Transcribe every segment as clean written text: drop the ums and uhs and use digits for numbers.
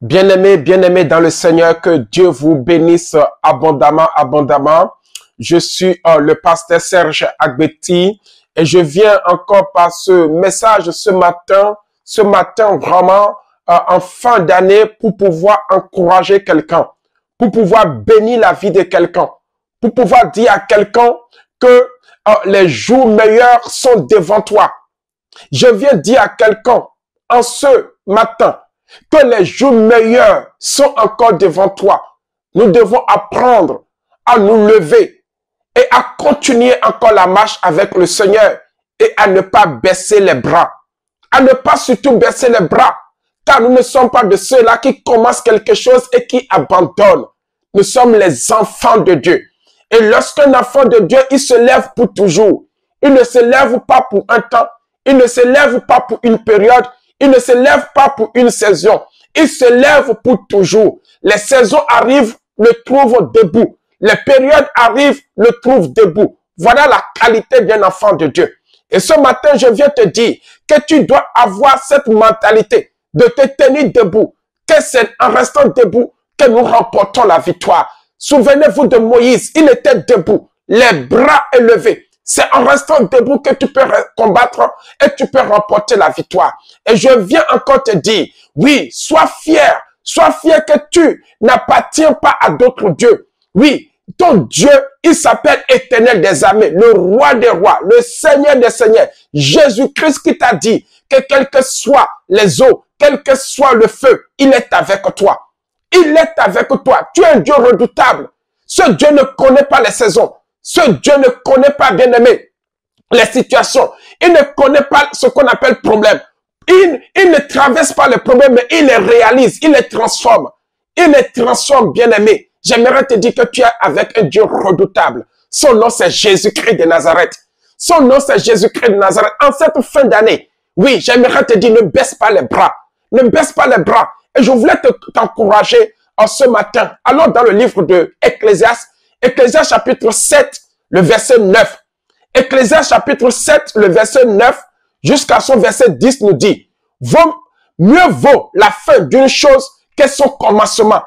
Bien-aimés dans le Seigneur, que Dieu vous bénisse abondamment. Je suis le pasteur Serge Agbeti et je viens encore par ce message ce matin vraiment en fin d'année pour pouvoir encourager quelqu'un, pour pouvoir bénir la vie de quelqu'un, pour pouvoir dire à quelqu'un que les jours meilleurs sont devant toi. Je viens dire à quelqu'un en ce matin que les jours meilleurs sont encore devant toi. Nous devons apprendre à nous lever et à continuer encore la marche avec le Seigneur et à ne pas baisser les bras. À ne pas surtout baisser les bras, car nous ne sommes pas de ceux-là qui commencent quelque chose et qui abandonnent. Nous sommes les enfants de Dieu. Et lorsqu'un enfant de Dieu, il se lève pour toujours. Il ne se lève pas pour un temps. Il ne se lève pas pour une période. Il ne se lève pas pour une saison. Il se lève pour toujours. Les saisons arrivent, le trouvent debout. Les périodes arrivent, le trouvent debout. Voilà la qualité d'un enfant de Dieu. Et ce matin, je viens te dire que tu dois avoir cette mentalité de te tenir debout. Que c'est en restant debout que nous remportons la victoire. Souvenez-vous de Moïse, il était debout, les bras élevés. C'est en restant debout que tu peux combattre et tu peux remporter la victoire. Et je viens encore te dire, oui, sois fier que tu n'appartiens pas à d'autres dieux. Oui, ton Dieu, il s'appelle Éternel des armées, le roi des rois, le Seigneur des seigneurs. Jésus-Christ qui t'a dit que quels que soient les eaux, quel que soit le feu, il est avec toi. Il est avec toi. Tu es un Dieu redoutable. Ce Dieu ne connaît pas les saisons. Ce Dieu ne connaît pas, bien-aimé, les situations. Il ne connaît pas ce qu'on appelle problème. Il ne traverse pas les problèmes, mais il les réalise, il les transforme. Il les transforme, bien-aimé. J'aimerais te dire que tu es avec un Dieu redoutable. Son nom, c'est Jésus-Christ de Nazareth. Son nom, c'est Jésus-Christ de Nazareth. En cette fin d'année, oui, j'aimerais te dire, ne baisse pas les bras. Ne baisse pas les bras. Et je voulais t'encourager en ce matin. Allons dans le livre de Ecclésiaste, Ecclésiaste chapitre 7, le verset 9. Ecclésiaste chapitre 7, le verset 9, jusqu'à son verset 10 nous dit, mieux vaut la fin d'une chose que son commencement.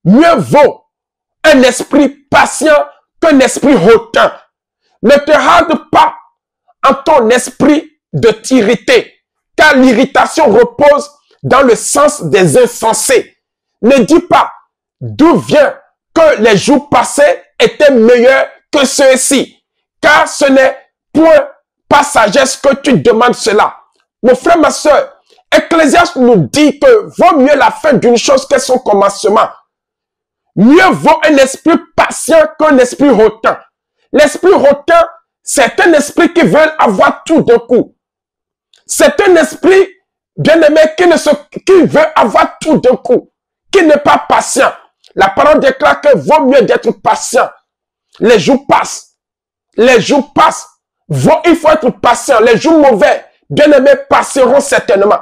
Mieux vaut un esprit patient qu'un esprit hautain. Ne te harde pas en ton esprit de t'irriter, car l'irritation repose dans le sens des insensés. Ne dis pas d'où vient que les jours passés étaient meilleurs que ceux-ci, car ce n'est point par sagesse que tu demandes cela. Mon frère, ma soeur, Ecclésiaste nous dit que vaut mieux la fin d'une chose que son commencement. Mieux vaut un esprit patient qu'un esprit hautain. L'esprit hautain, c'est un esprit qui veut avoir tout d'un coup. C'est un esprit, bien-aimé, qui veut avoir tout d'un coup, qui n'est pas patient. La parole déclare que vaut mieux d'être patient. Les jours passent. Les jours passent. Il faut être patient. Les jours mauvais, bien-aimés, passeront certainement.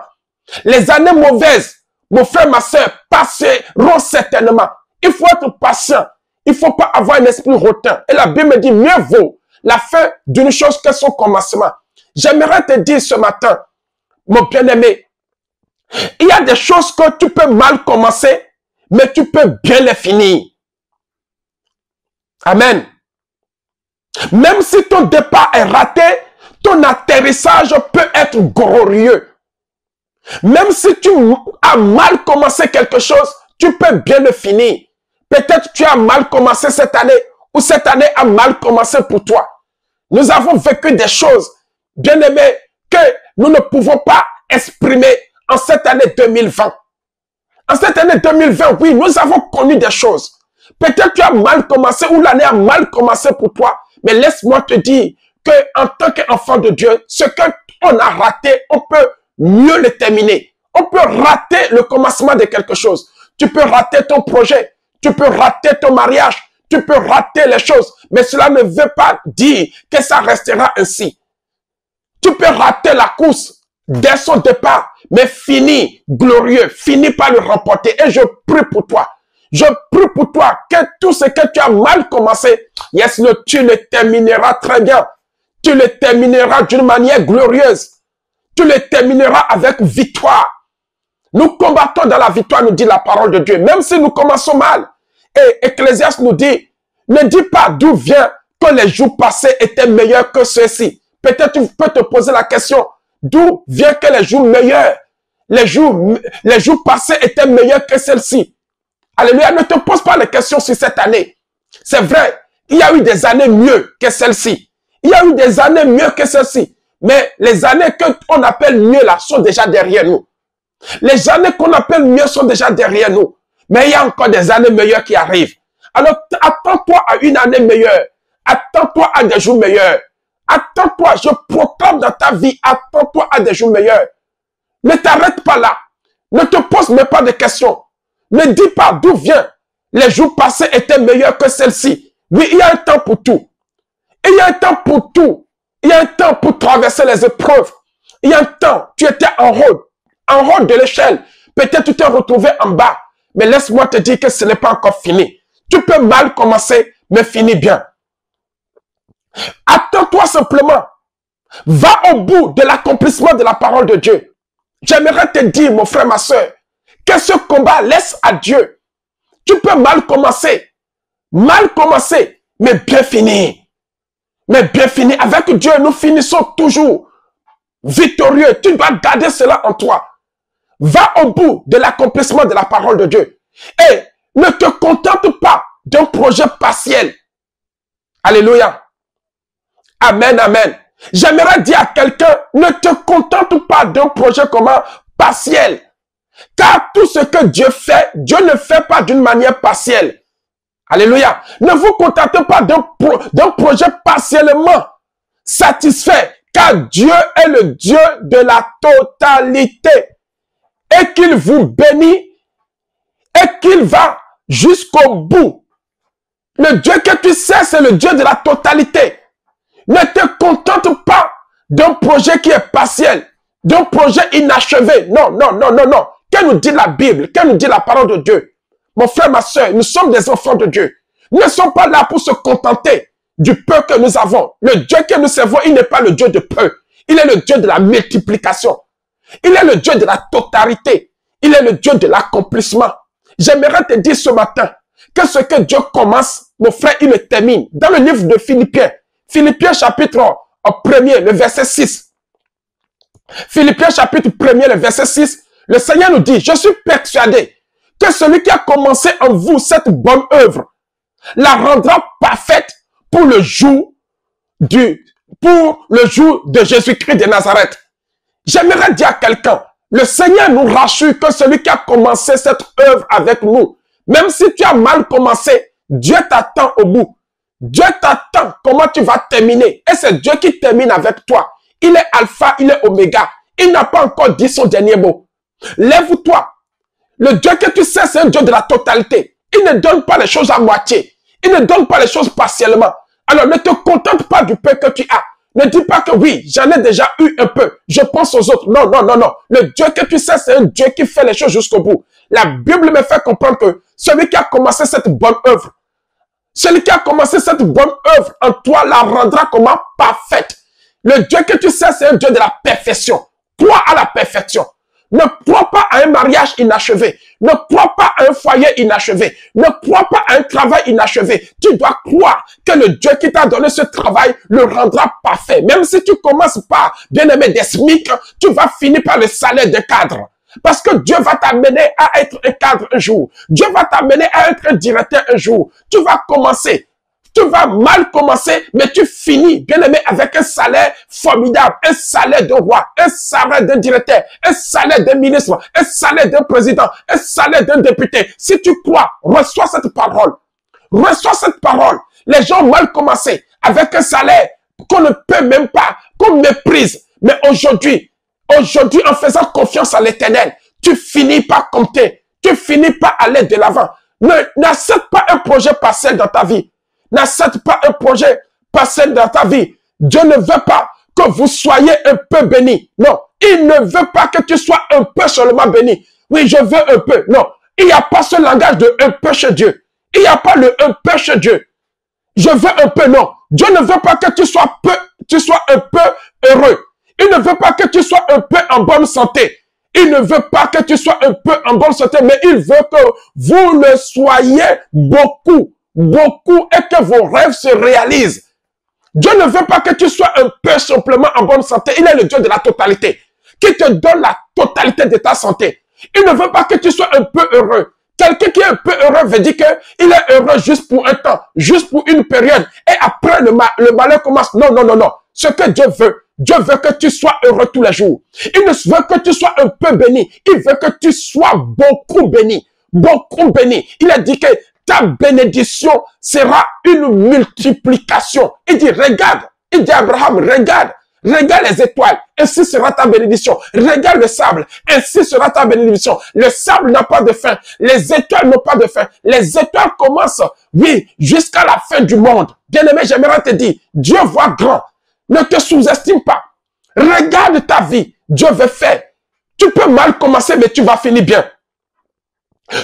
Les années mauvaises, mon frère, ma soeur, passeront certainement. Il faut être patient. Il ne faut pas avoir un esprit hautain. Et la Bible me dit, mieux vaut la fin d'une chose que son commencement. J'aimerais te dire ce matin, mon bien-aimé, il y a des choses que tu peux mal commencer, mais tu peux bien les finir. Amen. Même si ton départ est raté, ton atterrissage peut être glorieux. Même si tu as mal commencé quelque chose, tu peux bien le finir. Peut-être tu as mal commencé cette année, ou cette année a mal commencé pour toi. Nous avons vécu des choses, bien aimées, que nous ne pouvons pas exprimer en cette année 2020. En cette année 2020, oui, nous avons connu des choses. Peut-être tu as mal commencé ou l'année a mal commencé pour toi. Mais laisse-moi te dire qu'en tant qu'enfant de Dieu, ce qu'on a raté, on peut mieux le terminer. On peut rater le commencement de quelque chose. Tu peux rater ton projet. Tu peux rater ton mariage. Tu peux rater les choses. Mais cela ne veut pas dire que ça restera ainsi. Tu peux rater la course dès son départ, mais fini glorieux, fini par le remporter. Et je prie pour toi. Je prie pour toi que tout ce que tu as mal commencé, yes, tu le termineras très bien. Tu le termineras d'une manière glorieuse. Tu le termineras avec victoire. Nous combattons dans la victoire, nous dit la parole de Dieu. Même si nous commençons mal. Et Ecclésiaste nous dit, ne dis pas d'où vient que les jours passés étaient meilleurs que ceux-ci. Peut-être tu peux te poser la question, d'où vient que les jours meilleurs, les jours passés étaient meilleurs que celles-ci. Alléluia, ne te pose pas les questions sur cette année. C'est vrai, il y a eu des années mieux que celle-ci. Il y a eu des années mieux que celle-ci. Mais les années qu'on appelle mieux là sont déjà derrière nous. Les années qu'on appelle mieux sont déjà derrière nous. Mais il y a encore des années meilleures qui arrivent. Alors, attends-toi à une année meilleure. Attends-toi à des jours meilleurs. Attends-toi, je proclame dans ta vie, attends-toi à des jours meilleurs. Ne t'arrête pas là. Ne te pose même pas de questions. Ne dis pas d'où vient. Les jours passés étaient meilleurs que celle-ci. Oui, il y a un temps pour tout. Il y a un temps pour tout. Il y a un temps pour traverser les épreuves. Il y a un temps, tu étais en haut de l'échelle. Peut-être tu t'es retrouvé en bas. Mais laisse-moi te dire que ce n'est pas encore fini. Tu peux mal commencer, mais finis bien. Attends-toi simplement. Va au bout de l'accomplissement de la parole de Dieu. J'aimerais te dire, mon frère, ma soeur, que ce combat laisse à Dieu. Tu peux mal commencer, mais bien finir. Mais bien finir. Avec Dieu, nous finissons toujours victorieux. Tu dois garder cela en toi. Va au bout de l'accomplissement de la parole de Dieu. Et ne te contente pas d'un projet partiel. Alléluia. Amen, amen. J'aimerais dire à quelqu'un, ne te contente pas d'un projet partiel. Car tout ce que Dieu fait, Dieu ne fait pas d'une manière partielle. Alléluia. Ne vous contentez pas d'un projet partiellement satisfait. Car Dieu est le Dieu de la totalité. Et qu'il vous bénit. Et qu'il va jusqu'au bout. Le Dieu que tu sais, c'est le Dieu de la totalité. Ne te contente pas d'un projet qui est partiel, d'un projet inachevé. Non, non, non, non, non. Qu'est-ce nous dit la Bible? Qu'est-ce nous dit la parole de Dieu? Mon frère, ma soeur, nous sommes des enfants de Dieu. Nous ne sommes pas là pour se contenter du peu que nous avons. Le Dieu que nous servons, il n'est pas le Dieu de peu. Il est le Dieu de la multiplication. Il est le Dieu de la totalité. Il est le Dieu de l'accomplissement. J'aimerais te dire ce matin que ce que Dieu commence, mon frère, il le termine. Dans le livre de Philippiens chapitre 1er, le verset 6. Philippiens chapitre 1er, le verset 6. Le Seigneur nous dit, je suis persuadé que celui qui a commencé en vous cette bonne œuvre la rendra parfaite pour le jour de Jésus-Christ de Nazareth. J'aimerais dire à quelqu'un, le Seigneur nous rassure que celui qui a commencé cette œuvre avec nous, même si tu as mal commencé, Dieu t'attend au bout. Dieu t'attend comment tu vas terminer. Et c'est Dieu qui termine avec toi. Il est alpha, il est oméga. Il n'a pas encore dit son dernier mot. Lève-toi. Le Dieu que tu sais, c'est un Dieu de la totalité. Il ne donne pas les choses à moitié. Il ne donne pas les choses partiellement. Alors ne te contente pas du peu que tu as. Ne dis pas que oui, j'en ai déjà eu un peu. Je pense aux autres. Non, non, non, non. Le Dieu que tu sais, c'est un Dieu qui fait les choses jusqu'au bout. La Bible me fait comprendre que celui qui a commencé cette bonne œuvre, celui qui a commencé cette bonne œuvre en toi la rendra comment parfaite. Le Dieu que tu sais, c'est un Dieu de la perfection. Crois à la perfection. Ne crois pas à un mariage inachevé. Ne crois pas à un foyer inachevé. Ne crois pas à un travail inachevé. Tu dois croire que le Dieu qui t'a donné ce travail le rendra parfait. Même si tu commences par, bien aimé, des SMIC, tu vas finir par le salaire de cadre. Parce que Dieu va t'amener à être un cadre un jour. Dieu va t'amener à être un directeur un jour. Tu vas commencer. Tu vas mal commencer, mais tu finis, bien aimé, avec un salaire formidable, un salaire de roi, un salaire d'un directeur, un salaire d'un ministre, un salaire d'un président, un salaire d'un député. Si tu crois, reçois cette parole. Reçois cette parole. Les gens ont mal commencé avec un salaire qu'on ne peut même pas, qu'on méprise. Mais aujourd'hui, en faisant confiance à l'Éternel, tu finis par compter. Tu finis par aller de l'avant. N'accepte pas un projet partiel dans ta vie. N'accepte pas un projet partiel dans ta vie. Dieu ne veut pas que vous soyez un peu béni. Non, il ne veut pas que tu sois un peu seulement béni. Oui, je veux un peu. Non, il n'y a pas ce langage de un peu chez Dieu. Il n'y a pas le un peu chez Dieu. Je veux un peu, non. Dieu ne veut pas que tu sois un peu heureux. Il ne veut pas que tu sois un peu en bonne santé. Il ne veut pas que tu sois un peu en bonne santé, mais il veut que vous le soyez beaucoup, beaucoup, et que vos rêves se réalisent. Dieu ne veut pas que tu sois un peu simplement en bonne santé. Il est le Dieu de la totalité, qui te donne la totalité de ta santé. Il ne veut pas que tu sois un peu heureux. Quelqu'un qui est un peu heureux veut dire qu'il est heureux juste pour un temps, juste pour une période. Et après, le malheur commence. Non, non, non, non. Ce que Dieu veut que tu sois heureux tous les jours. Il ne veut que tu sois un peu béni. Il veut que tu sois beaucoup béni. Beaucoup béni. Il a dit que ta bénédiction sera une multiplication. Il dit, regarde. Il dit à Abraham, regarde. Regarde les étoiles, ainsi sera ta bénédiction. Regarde le sable, ainsi sera ta bénédiction. Le sable n'a pas de fin. Les étoiles n'ont pas de fin. Les étoiles commencent, oui, jusqu'à la fin du monde. Bien-aimé, j'aimerais te dire, Dieu voit grand. Ne te sous-estime pas. Regarde ta vie. Dieu veut faire. Tu peux mal commencer, mais tu vas finir bien.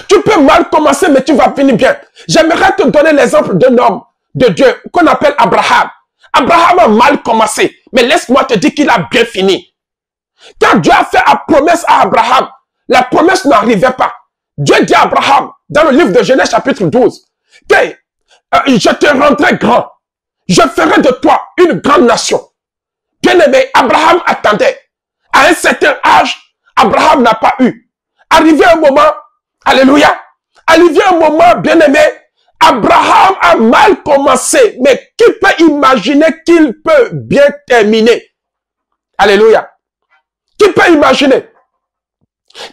Tu peux mal commencer, mais tu vas finir bien. J'aimerais te donner l'exemple d'un homme de Dieu qu'on appelle Abraham. Abraham a mal commencé, mais laisse-moi te dire qu'il a bien fini. Quand Dieu a fait la promesse à Abraham, la promesse n'arrivait pas. Dieu dit à Abraham, dans le livre de Genèse chapitre 12, que je te rendrai grand. Je ferai de toi une grande nation. Bien aimé, Abraham attendait. À un certain âge, Abraham n'a pas eu. Arrivé un moment, alléluia, arrivé un moment, bien aimé, Abraham a mal commencé, mais qui peut imaginer qu'il peut bien terminer? Alléluia. Qui peut imaginer?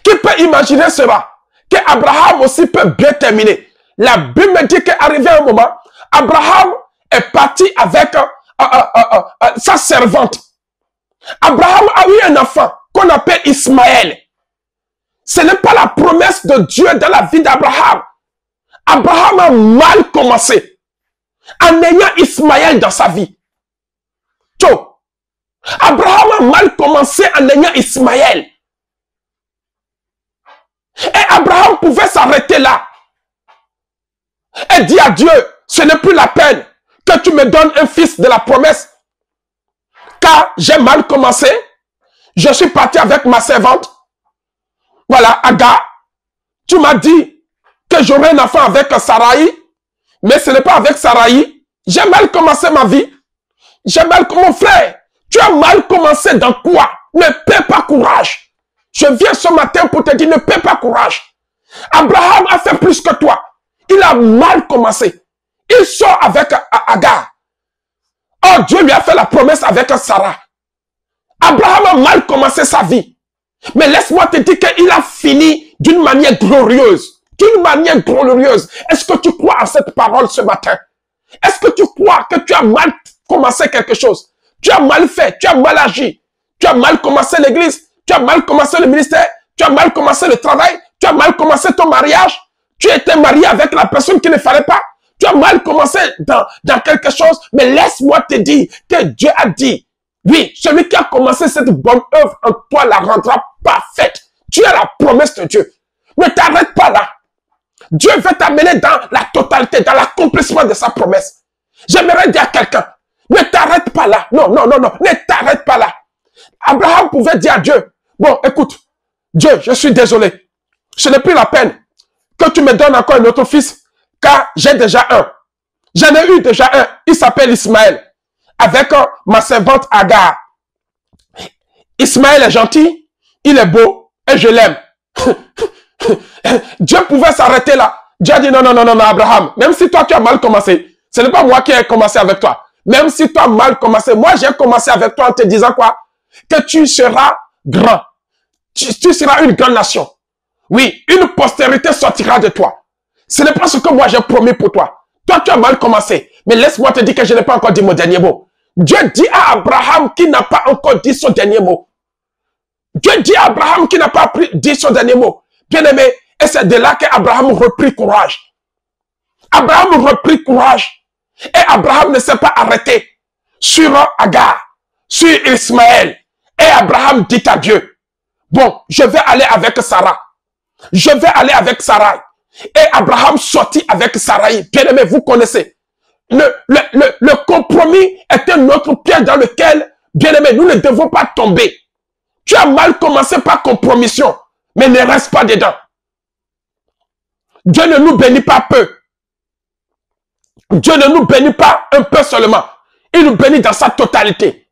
Qui peut imaginer cela? Que Abraham aussi peut bien terminer. La Bible me dit qu'arrivé un moment, Abraham est parti avec sa servante. Abraham a eu un enfant qu'on appelle Ismaël. Ce n'est pas la promesse de Dieu dans la vie d'Abraham. Abraham a mal commencé en ayant Ismaël dans sa vie. Abraham a mal commencé en ayant Ismaël. Et Abraham pouvait s'arrêter là. Et dire à Dieu, ce n'est plus la peine que tu me donnes un fils de la promesse. Car j'ai mal commencé. Je suis parti avec ma servante. Voilà, Agar. Tu m'as dit que j'aurai un enfant avec Sarai, mais ce n'est pas avec Sarai. J'ai mal commencé ma vie. J'ai mal commencé, mon frère. Tu as mal commencé dans quoi? Ne perds pas courage. Je viens ce matin pour te dire, ne perds pas courage. Abraham a fait plus que toi. Il a mal commencé. Il sort avec Agar. Oh, Dieu lui a fait la promesse avec Sarah. Abraham a mal commencé sa vie. Mais laisse-moi te dire qu'il a fini d'une manière glorieuse. D'une manière glorieuse. Est-ce que tu crois à cette parole ce matin? Est-ce que tu crois que tu as mal commencé quelque chose? Tu as mal fait, tu as mal agi. Tu as mal commencé l'église, tu as mal commencé le ministère, tu as mal commencé le travail, tu as mal commencé ton mariage. Tu étais marié avec la personne qu'il ne fallait pas. Tu as mal commencé dans quelque chose. Mais laisse-moi te dire que Dieu a dit, oui, celui qui a commencé cette bonne œuvre en toi la rendra parfaite. Tu as la promesse de Dieu. Ne t'arrête pas là. Dieu veut t'amener dans la totalité, dans l'accomplissement de sa promesse. J'aimerais dire à quelqu'un, ne t'arrête pas là. Non, non, non, non, ne t'arrête pas là. Abraham pouvait dire à Dieu, bon, écoute, Dieu, je suis désolé. Ce n'est plus la peine que tu me donnes encore un autre fils, car j'ai déjà un. J'en ai eu déjà un. Il s'appelle Ismaël, avec ma servante Agar. Ismaël est gentil, il est beau, et je l'aime. Dieu pouvait s'arrêter là. Dieu a dit non, non, non, non, Abraham, même si toi tu as mal commencé, ce n'est pas moi qui ai commencé avec toi. Même si tu as mal commencé, moi j'ai commencé avec toi en te disant quoi? Que tu seras grand. Tu seras une grande nation. Oui, une postérité sortira de toi. Ce n'est pas ce que moi j'ai promis pour toi. Toi tu as mal commencé. Mais laisse-moi te dire que je n'ai pas encore dit mon dernier mot. Dieu dit à Abraham qui n'a pas encore dit son dernier mot. Dieu dit à Abraham qui n'a pas dit son dernier mot. Bien aimé, et c'est de là qu'Abraham reprit courage. Abraham reprit courage. Et Abraham ne s'est pas arrêté sur Agar, sur Ismaël. Et Abraham dit à Dieu, bon, je vais aller avec Sarah. Je vais aller avec Sarah. Et Abraham sortit avec Sarai. Bien aimé, vous connaissez. Le compromis est un autre piège dans lequel, bien aimé, nous ne devons pas tomber. Tu as mal commencé par compromission, mais ne reste pas dedans. Dieu ne nous bénit pas peu. Dieu ne nous bénit pas un peu seulement. Il nous bénit dans sa totalité.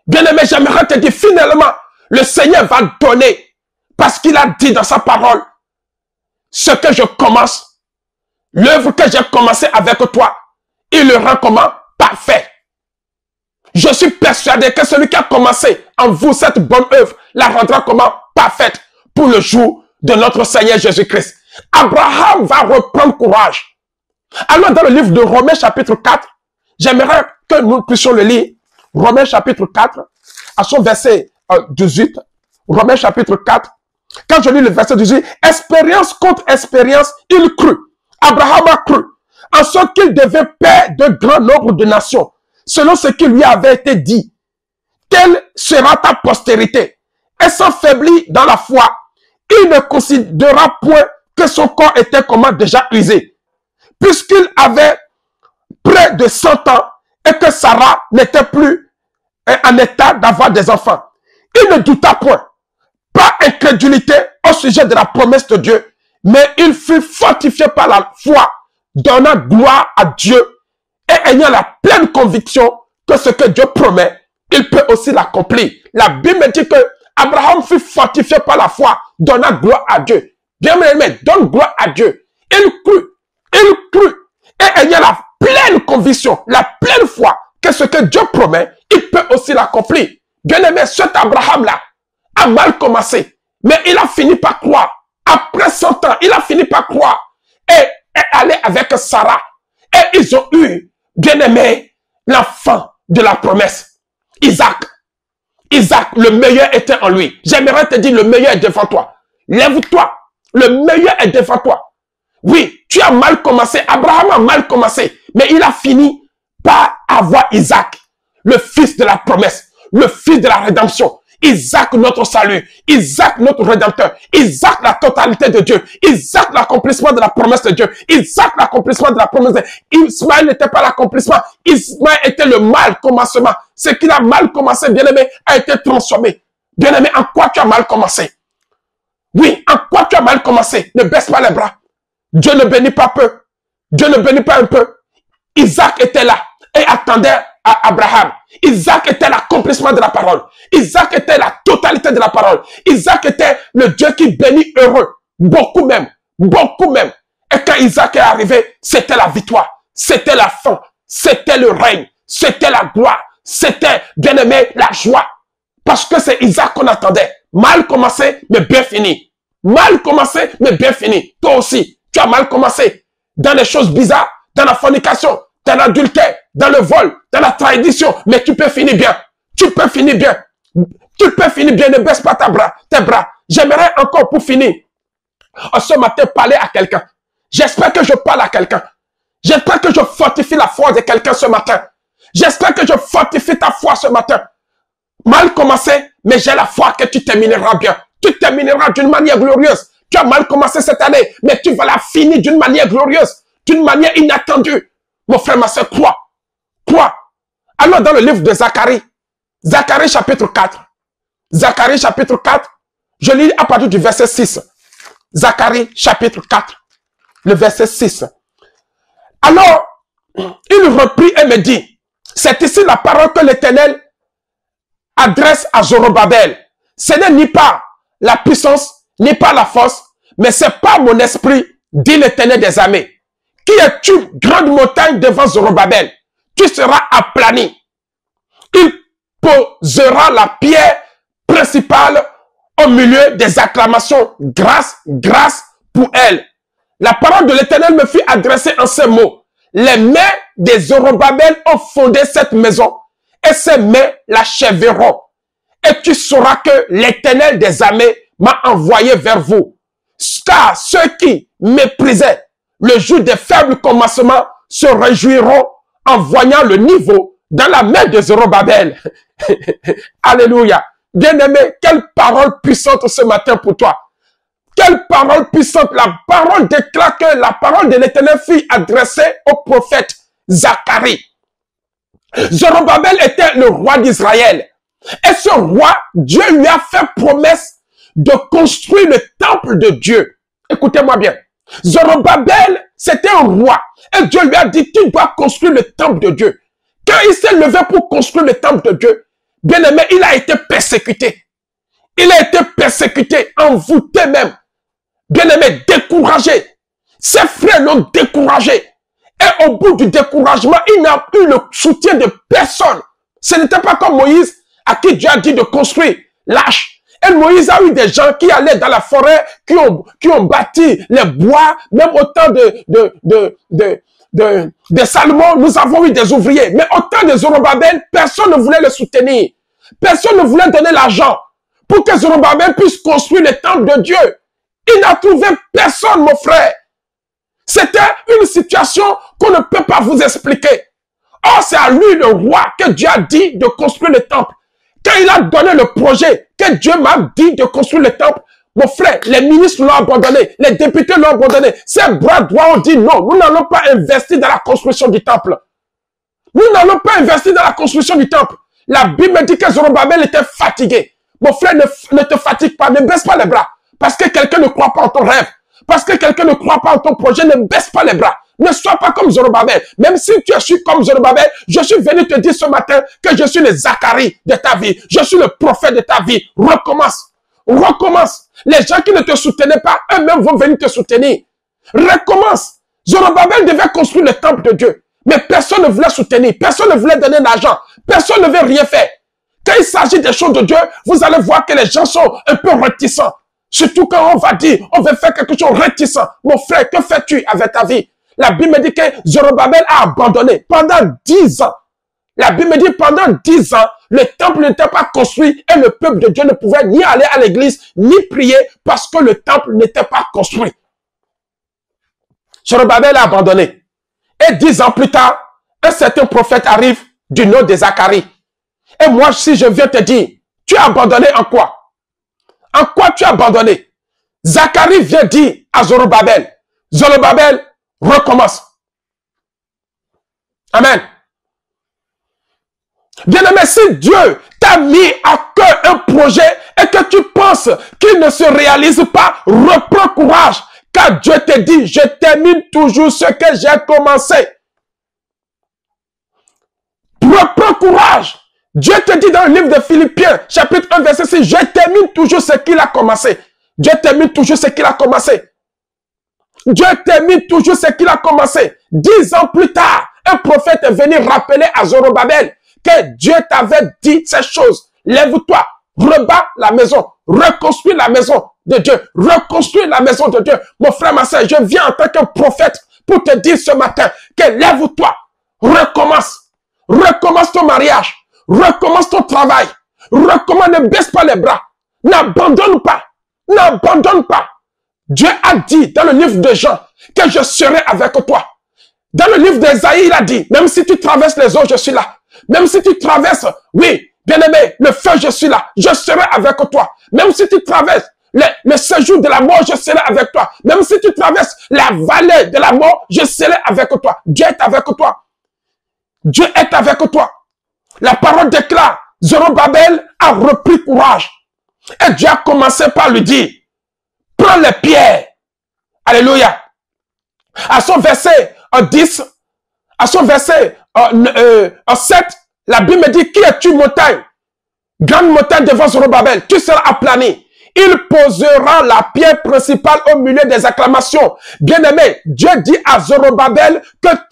Bien-aimé, j'aimerais te dire, finalement, le Seigneur va donner, parce qu'il a dit dans sa parole, ce que je commence, l'œuvre que j'ai commencé avec toi, il le rend comment? Parfait. Je suis persuadé que celui qui a commencé en vous cette bonne œuvre, la rendra comment? Parfaite pour le jour de notre Seigneur Jésus-Christ. Abraham va reprendre courage. Alors dans le livre de Romains chapitre 4, j'aimerais que nous puissions le lire. Romains chapitre 4, à son verset 18. Romains chapitre 4. Quand je lis le verset 18, expérience contre expérience, il crut. Abraham a cru en sorte qu'il devait père de grand nombre de nations, selon ce qui lui avait été dit. Telle sera ta postérité. Et s'affaiblit dans la foi, il ne considéra point que son corps était comment déjà usé, puisqu'il avait près de 100 ans et que Sarah n'était plus en état d'avoir des enfants. Il ne douta point, pas incrédulité au sujet de la promesse de Dieu, mais il fut fortifié par la foi, donnant gloire à Dieu et ayant la pleine conviction que ce que Dieu promet, il peut aussi l'accomplir. La Bible dit que Abraham fut fortifié par la foi, donnant gloire à Dieu. Bien aimé, donne gloire à Dieu. Il crut, et ayant la pleine conviction, la pleine foi que ce que Dieu promet, il peut aussi l'accomplir. Bien aimé, cet Abraham-là a mal commencé, mais il a fini par croire. Après 100 ans, il a fini par croire et est allé avec Sarah. Et ils ont eu, bien aimé, l'enfant de la promesse, Isaac. Isaac, le meilleur était en lui. J'aimerais te dire, le meilleur est devant toi. Lève-toi. Le meilleur est devant toi. Oui, tu as mal commencé. Abraham a mal commencé. Mais il a fini par avoir Isaac, le fils de la promesse, le fils de la rédemption. Isaac, notre salut. Isaac, notre rédempteur. Isaac, la totalité de Dieu. Isaac, l'accomplissement de la promesse de Dieu. Isaac, l'accomplissement de la promesse de Dieu. Ismaël n'était pas l'accomplissement. Ismaël était le mal commencement. Ce qu'il a mal commencé, bien-aimé, a été transformé. Bien-aimé, en quoi tu as mal commencé? Oui, en quoi tu as mal commencé? Ne baisse pas les bras. Dieu ne bénit pas peu. Dieu ne bénit pas un peu. Isaac était là et attendait à Abraham. Isaac était l'accomplissement de la parole. Isaac était la totalité de la parole. Isaac était le Dieu qui bénit heureux. Beaucoup même. Beaucoup même. Et quand Isaac est arrivé, c'était la victoire. C'était la fin. C'était le règne. C'était la gloire. C'était, bien aimé, la joie. Parce que c'est Isaac qu'on attendait. Mal commencé, mais bien fini. Mal commencé, mais bien fini. Toi aussi, tu as mal commencé. Dans les choses bizarres, dans la fornication, dans l'adultère, dans le vol, dans la trahison, mais tu peux finir bien. Tu peux finir bien. Tu peux finir bien, ne baisse pas tes bras. J'aimerais encore pour finir, ce matin, parler à quelqu'un. J'espère que je parle à quelqu'un. J'espère que je fortifie la foi de quelqu'un ce matin. J'espère que je fortifie ta foi ce matin. Mal commencé, mais j'ai la foi que tu termineras bien. Tu termineras d'une manière glorieuse. Tu as mal commencé cette année, mais tu vas la finir d'une manière glorieuse, d'une manière inattendue. Mon frère, ma soeur, crois. Crois. Alors dans le livre de Zacharie, Zacharie chapitre 4, Zacharie chapitre 4, je lis à partir du verset 6. Zacharie chapitre 4, le verset 6. Alors, il reprit et me dit, c'est ici la parole que l'Éternel adresse à Zorobabel. Ce n'est ni pas la puissance, ni pas la force, mais c'est par mon esprit, dit l'Éternel des armées. Qui est une grande montagne devant Zorobabel? Tu seras aplani. Il posera la pierre principale au milieu des acclamations. Grâce, grâce pour elle. La parole de l'Éternel me fut adressée en ces mots. Les mains des Zorobabel ont fondé cette maison et ces mains l'achèveront. Et tu sauras que l'Éternel des armées m'a envoyé vers vous. Car ceux qui méprisaient le jour des faibles commencements se réjouiront en voyant le niveau dans la main de Zorobabel. Alléluia. Bien-aimé, quelle parole puissante ce matin pour toi. Quelle parole puissante. La parole déclare que la parole de l'Éternel fut adressée au prophète Zacharie. Zorobabel était le roi d'Israël. Et ce roi, Dieu lui a fait promesse de construire le temple de Dieu. Écoutez-moi bien. Zorobabel, c'était un roi. Et Dieu lui a dit, tu dois construire le temple de Dieu. Quand il s'est levé pour construire le temple de Dieu, bien aimé, il a été persécuté. Il a été persécuté, envoûté même. Bien aimé, découragé. Ses frères l'ont découragé. Et au bout du découragement, il n'a eu le soutien de personne. Ce n'était pas comme Moïse, à qui Dieu a dit de construire l'arche. Et Moïse a eu des gens qui allaient dans la forêt, qui ont bâti les bois, même au temps de Salomon, nous avons eu des ouvriers. Mais au temps de Zorobabel, personne ne voulait le soutenir. Personne ne voulait donner l'argent pour que Zorobabel puisse construire le temple de Dieu. Il n'a trouvé personne, mon frère. C'était une situation qu'on ne peut pas vous expliquer. Or, c'est à lui, le roi, que Dieu a dit de construire le temple. Quand il a donné le projet, que Dieu m'a dit de construire le temple, mon frère, les ministres l'ont abandonné, les députés l'ont abandonné. Ces bras droits ont dit non, nous n'allons pas investir dans la construction du temple. Nous n'allons pas investir dans la construction du temple. La Bible me dit que Zorobabel était fatigué. Mon frère, ne te fatigue pas, ne baisse pas les bras. Parce que quelqu'un ne croit pas en ton rêve. Parce que quelqu'un ne croit pas en ton projet, ne baisse pas les bras. Ne sois pas comme Zorobabel. Même si tu es comme Zorobabel, je suis venu te dire ce matin que je suis le Zacharie de ta vie. Je suis le prophète de ta vie. Recommence. Recommence. Les gens qui ne te soutenaient pas, eux-mêmes vont venir te soutenir. Recommence. Zorobabel devait construire le temple de Dieu. Mais personne ne voulait soutenir. Personne ne voulait donner d'argent. Personne ne veut rien faire. Quand il s'agit des choses de Dieu, vous allez voir que les gens sont un peu réticents. Surtout quand on va dire, on veut faire quelque chose de réticent. Mon frère, que fais-tu avec ta vie? La Bible me dit que Zorobabel a abandonné pendant 10 ans. La Bible me dit pendant 10 ans, le temple n'était pas construit et le peuple de Dieu ne pouvait ni aller à l'église, ni prier parce que le temple n'était pas construit. Zorobabel a abandonné. Et 10 ans plus tard, un certain prophète arrive du nom de Zacharie. Et moi, si je viens te dire, tu as abandonné en quoi? En quoi tu as abandonné? Zacharie vient dire à Zorobabel, Zorobabel, recommence. Amen. Bien-aimé, si Dieu t'a mis à cœur un projet et que tu penses qu'il ne se réalise pas, reprends courage. Car Dieu te dit, je termine toujours ce que j'ai commencé. Reprends courage. Dieu te dit dans le livre de Philippiens, chapitre 1, verset 6, je termine toujours ce qu'il a commencé. Dieu termine toujours ce qu'il a commencé. Dieu termine toujours ce qu'il a commencé. 10 ans plus tard, un prophète est venu rappeler à Zorobabel que Dieu t'avait dit ces choses. Lève-toi, rebats la maison, reconstruis la maison de Dieu, reconstruis la maison de Dieu. Mon frère, ma soeur, je viens en tant que prophète pour te dire ce matin que lève-toi, recommence, recommence ton mariage, recommence ton travail, recommence, ne baisse pas les bras, n'abandonne pas, n'abandonne pas. Dieu a dit dans le livre de Jean que je serai avec toi. Dans le livre d'Ésaïe, il a dit, même si tu traverses les eaux, je suis là. Même si tu traverses, oui, bien-aimé, le feu, je suis là. Je serai avec toi. Même si tu traverses le séjour de la mort, je serai avec toi. Même si tu traverses la vallée de la mort, je serai avec toi. Dieu est avec toi. Dieu est avec toi. La parole déclare, Zorobabel a repris courage. Et Dieu a commencé par lui dire, prends les pierres. Alléluia. À son verset 10, à son verset 7, la Bible me dit, qui es-tu montagne? Grande montagne devant Zorobabel, tu seras aplani. Il posera la pierre principale au milieu des acclamations. Bien-aimé, Dieu dit à Zorobabel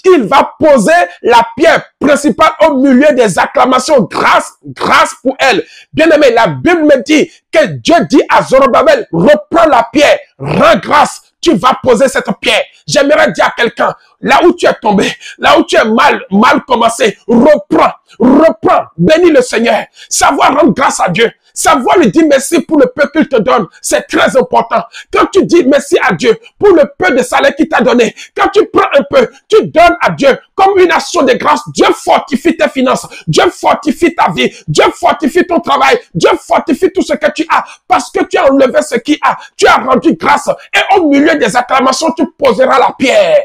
qu'il va poser la pierre principale au milieu des acclamations. Grâce pour elle. Bien-aimé, la Bible me dit que Dieu dit à Zorobabel, reprends la pierre, rends grâce. Tu vas poser cette pierre. J'aimerais dire à quelqu'un, là où tu es tombé, là où tu es mal commencé, reprends, bénis le Seigneur. Savoir rendre grâce à Dieu. Savoir lui dire merci pour le peu qu'il te donne, c'est très important. Quand tu dis merci à Dieu pour le peu de salaire qu'il t'a donné, quand tu prends un peu, tu donnes à Dieu comme une action de grâce. Dieu fortifie tes finances, Dieu fortifie ta vie, Dieu fortifie ton travail, Dieu fortifie tout ce que tu as parce que tu as enlevé ce qu'il a, tu as rendu grâce et au milieu des acclamations, tu poseras la pierre.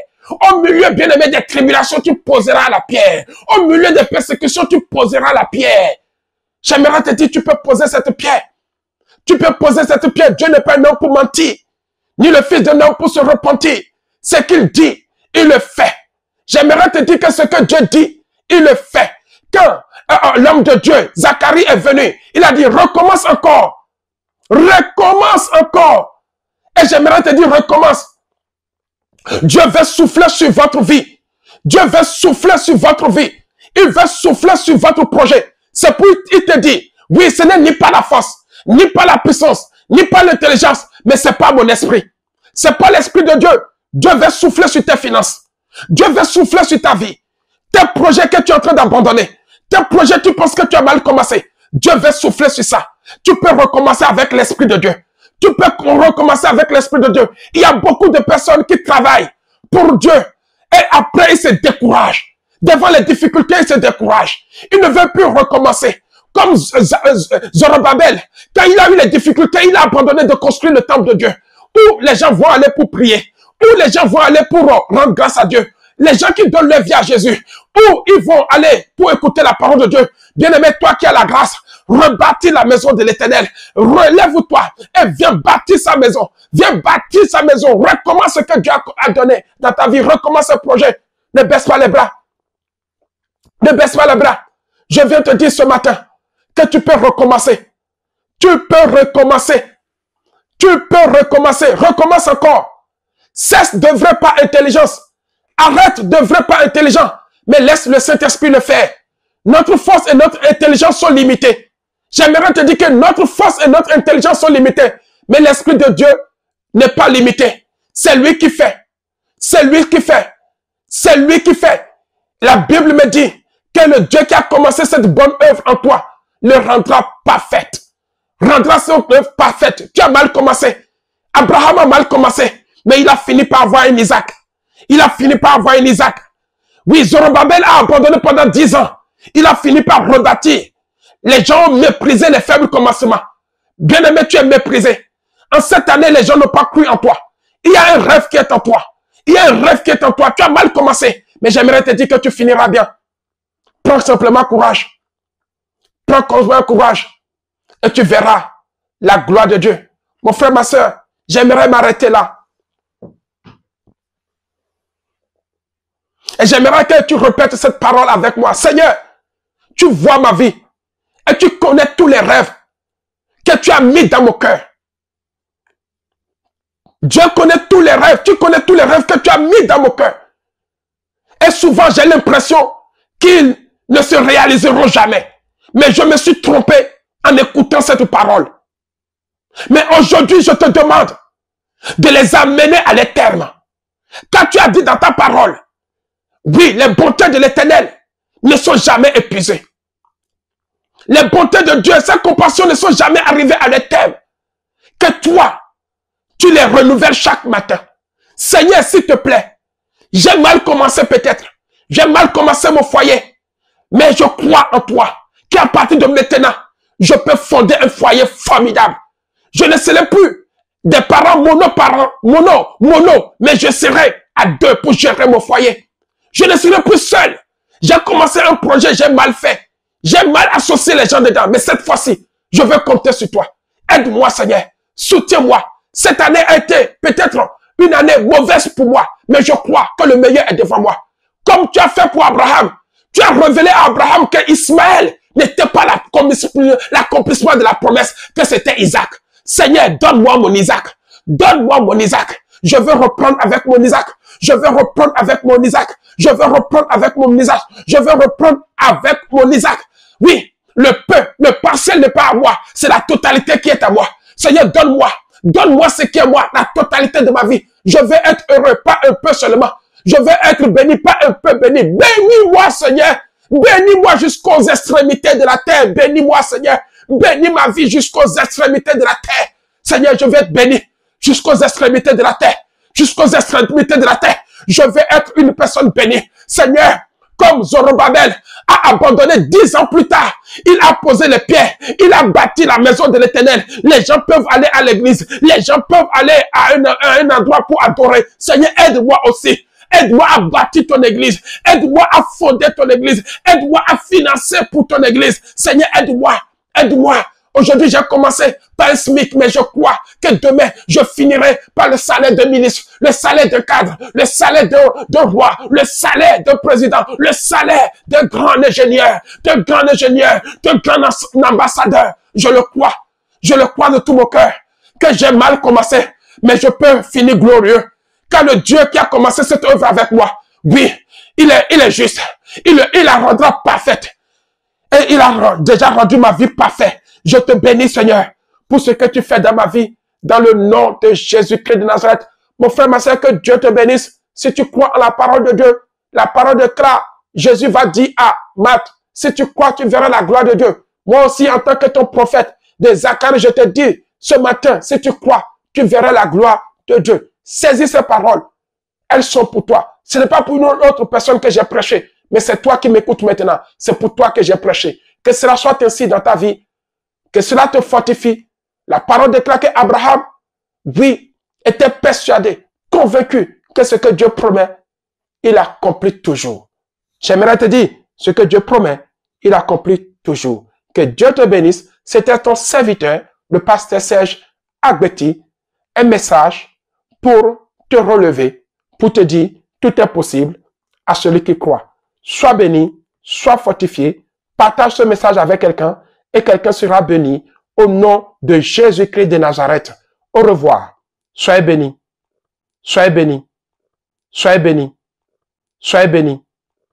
Au milieu, bien-aimé, des tribulations, tu poseras la pierre. Au milieu des persécutions, tu poseras la pierre. J'aimerais te dire, tu peux poser cette pierre. Tu peux poser cette pierre. Dieu n'est pas un homme pour mentir, ni le fils d'un homme pour se repentir. Ce qu'il dit, il le fait. J'aimerais te dire que ce que Dieu dit, il le fait. Quand l'homme de Dieu, Zacharie, est venu, il a dit, recommence encore. Recommence encore. Et j'aimerais te dire, recommence. Dieu veut souffler sur votre vie. Dieu veut souffler sur votre vie. Il veut souffler sur votre projet. C'est pour il te dit, oui, ce n'est ni pas la force, ni pas la puissance, ni pas l'intelligence, mais c'est pas mon esprit. C'est pas l'esprit de Dieu. Dieu veut souffler sur tes finances. Dieu veut souffler sur ta vie. Tes projets que tu es en train d'abandonner. Tes projets, tu penses que tu as mal commencé. Dieu veut souffler sur ça. Tu peux recommencer avec l'esprit de Dieu. Tu peux recommencer avec l'esprit de Dieu. Il y a beaucoup de personnes qui travaillent pour Dieu. Et après, ils se découragent. Devant les difficultés, ils se découragent. Ils ne veulent plus recommencer. Comme Zorobabel, quand il a eu les difficultés, il a abandonné de construire le temple de Dieu. Où les gens vont aller pour prier. Où les gens vont aller pour rendre grâce à Dieu. Les gens qui donnent leur vie à Jésus. Où ils vont aller pour écouter la parole de Dieu. Bien-aimé, toi qui as la grâce, rebâtis la maison de l'Éternel. Relève-toi et viens bâtir sa maison. Viens bâtir sa maison. Recommence ce que Dieu a donné dans ta vie. Recommence ce projet. Ne baisse pas les bras. Ne baisse pas les bras. Je viens te dire ce matin que tu peux recommencer. Tu peux recommencer. Tu peux recommencer. Recommence encore. Cesse de vrai pas intelligence. Arrête de vrai pas intelligent. Mais laisse le Saint-Esprit le faire. Notre force et notre intelligence sont limitées. J'aimerais te dire que notre force et notre intelligence sont limitées. Mais l'Esprit de Dieu n'est pas limité. C'est lui qui fait. C'est lui qui fait. C'est lui qui fait. La Bible me dit que le Dieu qui a commencé cette bonne œuvre en toi le rendra parfaite. Rendra son œuvre parfaite. Tu as mal commencé. Abraham a mal commencé. Mais il a fini par avoir un Isaac. Il a fini par avoir un Isaac. Oui, Zorobabel a abandonné pendant 10 ans. Il a fini par rebâtir. Les gens ont méprisé les faibles commencements. Bien-aimé, tu es méprisé. En cette année, les gens n'ont pas cru en toi. Il y a un rêve qui est en toi. Il y a un rêve qui est en toi. Tu as mal commencé. Mais j'aimerais te dire que tu finiras bien. Prends simplement courage. Prends courage. Et tu verras la gloire de Dieu. Mon frère, ma soeur, j'aimerais m'arrêter là. Et j'aimerais que tu répètes cette parole avec moi. Seigneur, tu vois ma vie. Et tu connais tous les rêves que tu as mis dans mon cœur. Dieu connaît tous les rêves. Tu connais tous les rêves que tu as mis dans mon cœur. Et souvent, j'ai l'impression qu'ils ne se réaliseront jamais. Mais je me suis trompé en écoutant cette parole. Mais aujourd'hui, je te demande de les amener à l'éternel. Quand tu as dit dans ta parole, oui, les bontés de l'Éternel ne sont jamais épuisées. Les bontés de Dieu et sa compassion ne sont jamais arrivées à l'éternel. Que toi, tu les renouvelles chaque matin. Seigneur, s'il te plaît, j'ai mal commencé peut-être. J'ai mal commencé mon foyer. Mais je crois en toi. Qu'à partir de maintenant, je peux fonder un foyer formidable. Je ne serai plus des parents mono, mais je serai à 2 pour gérer mon foyer. Je ne serai plus seul. J'ai commencé un projet, j'ai mal fait. J'ai mal associé les gens dedans. Mais cette fois-ci, je veux compter sur toi. Aide-moi, Seigneur. Soutiens-moi. Cette année a été peut-être une année mauvaise pour moi. Mais je crois que le meilleur est devant moi. Comme tu as fait pour Abraham. Tu as révélé à Abraham que Ismaël n'était pas l'accomplissement de la promesse, que c'était Isaac. Seigneur, donne-moi mon Isaac. Donne-moi mon Isaac. Je veux reprendre avec mon Isaac. Je veux reprendre avec mon Isaac. Je veux reprendre avec mon Isaac. Je veux reprendre avec mon Isaac. Oui, le partiel n'est pas à moi. C'est la totalité qui est à moi. Seigneur, donne-moi. Donne-moi ce qui est moi, la totalité de ma vie. Je veux être heureux, pas un peu seulement. Je veux être béni, pas un peu béni. Bénis-moi, Seigneur. Bénis-moi jusqu'aux extrémités de la terre. Bénis-moi, Seigneur. Bénis ma vie jusqu'aux extrémités de la terre. Seigneur, je veux être béni jusqu'aux extrémités de la terre. Jusqu'aux extrémités de la terre. Je veux être une personne bénie. Seigneur, comme Zorobabel a abandonné 10 ans plus tard, il a posé les pierres, il a bâti la maison de l'Éternel. Les gens peuvent aller à l'église, les gens peuvent aller à un endroit pour adorer. Seigneur, aide-moi aussi. Aide-moi à bâtir ton église. Aide-moi à fonder ton église. Aide-moi à financer pour ton église. Seigneur, aide-moi Aide-moi. Aujourd'hui, j'ai commencé par un SMIC, mais je crois que demain, je finirai par le salaire de ministre, le salaire de cadre, le salaire de roi, le salaire de président, le salaire de grand ingénieur, de grand ambassadeur. Je le crois de tout mon cœur, que j'ai mal commencé, mais je peux finir glorieux. Car le Dieu qui a commencé cette œuvre avec moi, oui, il est juste. Il la rendra parfaite. Et il a déjà rendu ma vie parfaite. Je te bénis, Seigneur, pour ce que tu fais dans ma vie, dans le nom de Jésus-Christ de Nazareth. Mon frère, ma soeur, que Dieu te bénisse. Si tu crois en la parole de Dieu, la parole de Cla, Jésus va dire à Marthe, si tu crois, tu verras la gloire de Dieu. Moi aussi, en tant que ton prophète de Zacharie, je te dis, ce matin, si tu crois, tu verras la gloire de Dieu. Saisis ces paroles. Elles sont pour toi. Ce n'est pas pour une autre personne que j'ai prêché, mais c'est toi qui m'écoutes maintenant. C'est pour toi que j'ai prêché. Que cela soit ainsi dans ta vie. Que cela te fortifie. La parole déclare qu'Abraham, oui, était persuadé, convaincu que ce que Dieu promet, il accomplit toujours. J'aimerais te dire, ce que Dieu promet, il accomplit toujours. Que Dieu te bénisse. C'était ton serviteur, le pasteur Serge Agbeti, un message pour te relever, pour te dire, tout est possible à celui qui croit. Sois béni, sois fortifié, partage ce message avec quelqu'un et quelqu'un sera béni au nom de Jésus-Christ de Nazareth. Au revoir. Soyez bénis. Soyez bénis. Soyez bénis. Soyez bénis.